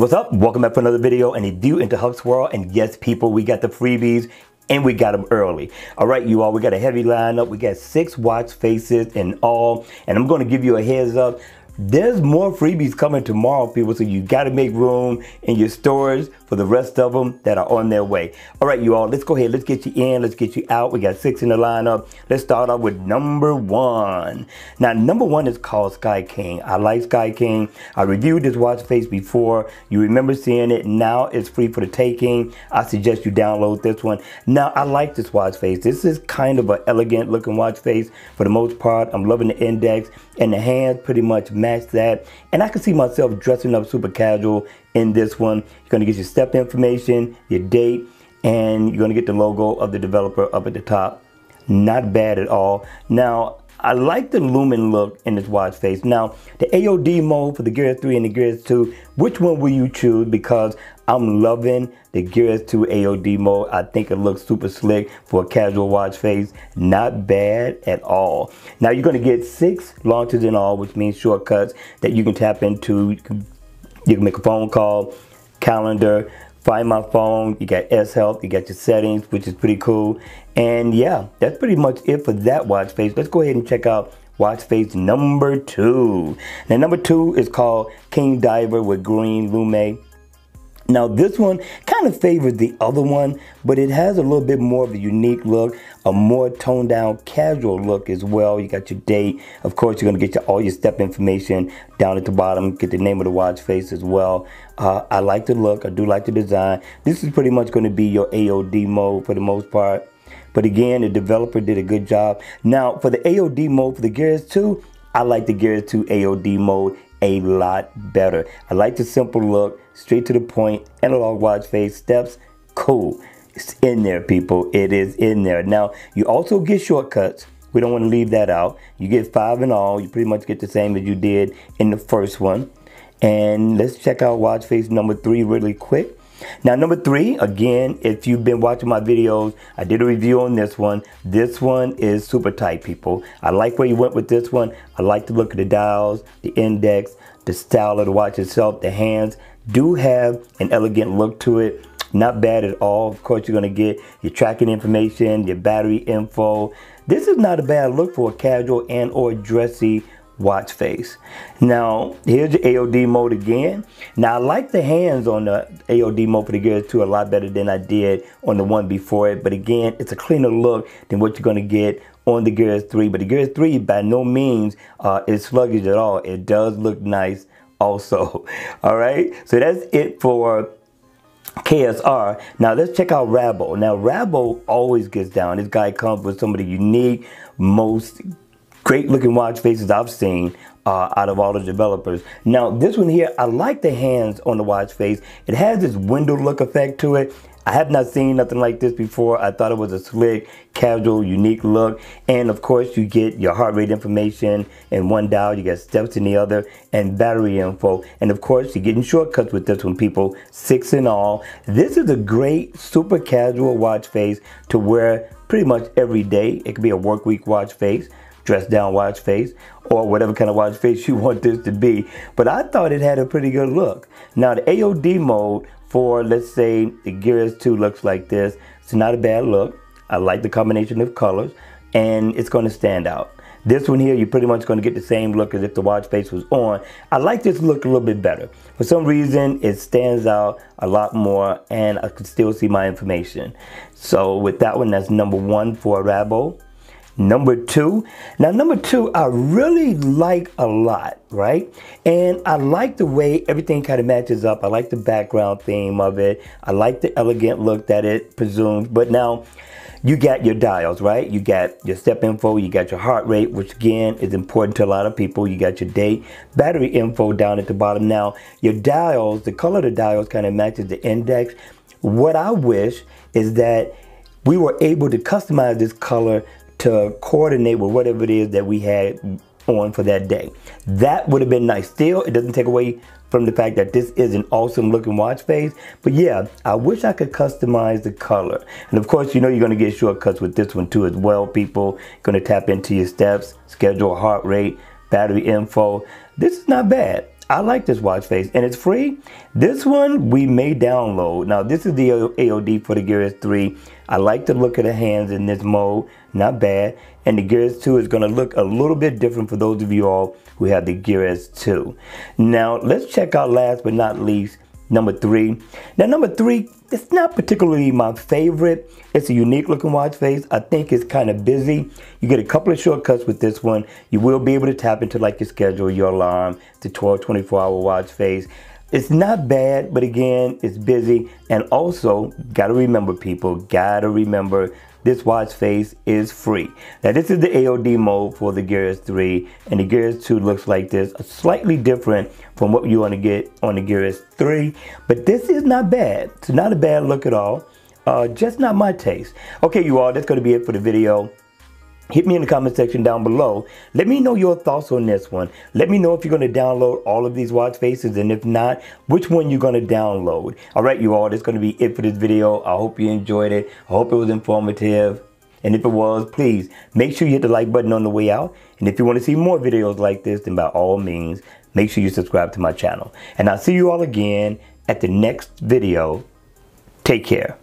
what's up? Welcome back for another video and a view into Huck's World. And yes, people, we got the freebies and we got them early. All right, you all, we got a heavy lineup. We got 6 watch faces in all. And I'm going to give you a heads up. There's more freebies coming tomorrow, people, so you got to make room in your stores for the rest of them that are on their way. All right, you all, let's go ahead. Let's get you in. Let's get you out. We got 6 in the lineup. Let's start off with number 1. Now, number 1 is called Sky King. I like Sky King. I reviewed this watch face before. You remember seeing it. Now it's free for the taking. I suggest you download this one. Now, I like this watch face. This is kind of an elegant looking watch face for the most part. I'm loving the index, and the hands pretty much match that. And I can see myself dressing up super casual in this one. You're going to get your step information, your date, and you're going to get the logo of the developer up at the top. Not bad at all. Now, I like the lumen look in this watch face. Now, the AOD mode for the Gear 3 and the Gear 2, which one will you choose? Because I'm loving the Gear 2 AOD mode. I think it looks super slick for a casual watch face. Not bad at all. Now, you're going to get 6 launches in all, which means shortcuts that you can tap into. You can make a phone call, calendar, find my phone. You got S Help, you got your settings, which is pretty cool. And yeah, that's pretty much it for that watch face. Let's go ahead and check out watch face number 2. Now, number 2 is called King Diver with green lume. Now, this one kind of favors the other one, but it has a little bit more of a unique look, a more toned down casual look as well. You got your date. Of course, you're going to get all your step information down at the bottom. Get the name of the watch face as well. I like the look. I do like the design. This is pretty much going to be your AOD mode for the most part. But again, the developer did a good job. Now, for the AOD mode for the Gears 2, I like the Gears 2 AOD mode a lot better. I like the simple look, straight to the point, analog watch face, steps, cool. It's in there, people. It is in there. Now, you also get shortcuts. We don't want to leave that out. You get 5 in all. You pretty much get the same as you did in the first one. And let's check out watch face number 3 really quick. Now, number 3, again, if you've been watching my videos, I did a review on this one. This one is super tight, people. I like where you went with this one. I like the look of the dials, the index, the style of the watch itself. The hands do have an elegant look to it. Not bad at all. Of course, you're going to get your tracking information, your battery info. This is not a bad look for a casual and or dressy watch face. Now, here's the AOD mode again. Now, I like the hands on the AOD mode for the Gears 2 a lot better than I did on the one before it. But again, it's a cleaner look than what you're going to get on the Gears 3. But the Gears 3 by no means is sluggish at all. It does look nice also. All right, so that's it for KSR. Now let's check out Rabo. Now Rabo always gets down. This guy comes with some of the unique, most great looking watch faces I've seen out of all the developers. Now this one here, I like the hands on the watch face. It has this window look effect to it. I have not seen nothing like this before. I thought it was a slick, casual, unique look. And of course, you get your heart rate information in one dial, you get steps in the other, and battery info. And of course, you're getting shortcuts with this one, people. 6 in all. This is a great, super casual watch face to wear pretty much every day. It could be a work week watch face, dress down watch face, or whatever kind of watch face you want this to be. But I thought it had a pretty good look. Now, the AOD mode for, let's say, the Gears 2 looks like this. It's not a bad look. I like the combination of colors, and it's going to stand out. This one here, you're pretty much going to get the same look as if the watch face was on. I like this look a little bit better. For some reason, it stands out a lot more, and I can still see my information. So with that one, that's number 1 for Rabo. Number 2. Now, number 2, I really like a lot, right? And I like the way everything kind of matches up. I like the background theme of it. I like the elegant look that it presumes. But now, you got your dials, right? You got your step info. You got your heart rate, which again is important to a lot of people. You got your date, battery info down at the bottom. Now, your dials, the color of the dials kind of matches the index. What I wish is that we were able to customize this color to coordinate with whatever it is that we had on for that day. That would have been nice. Still, it doesn't take away from the fact that this is an awesome looking watch face. But yeah, I wish I could customize the color. And of course, you know you're going to get shortcuts with this one too as well, people. You're going to tap into your steps, schedule, heart rate, battery info. This is not bad. I like this watch face, and it's free. This one we may download. Now this is the AOD for the Gear S3. I like the look of the hands in this mode, not bad. And the Gear S2 is gonna look a little bit different for those of you all who have the Gear S2. Now let's check out last but not least, number 3. Now number 3, it's not particularly my favorite. It's a unique looking watch face. I think it's kind of busy. You get a couple of shortcuts with this one. You will be able to tap into like your schedule, your alarm, the 24-hour watch face. It's not bad, but again, it's busy. And also, gotta remember people, gotta remember this watch face is free. Now this is the AOD mode for the Gear S3, and the Gear S2 looks like this, slightly different from what you want to get on the Gear S3, but this is not bad. It's not a bad look at all, just not my taste. Okay, you all, that's going to be it for the video. Hit me in the comment section down below. Let me know your thoughts on this one. Let me know if you're going to download all of these watch faces, and if not, which one you're going to download. All right, you all, that's going to be it for this video. I hope you enjoyed it. I hope it was informative. And if it was, please make sure you hit the like button on the way out. And if you want to see more videos like this, then by all means, make sure you subscribe to my channel. And I'll see you all again at the next video. Take care.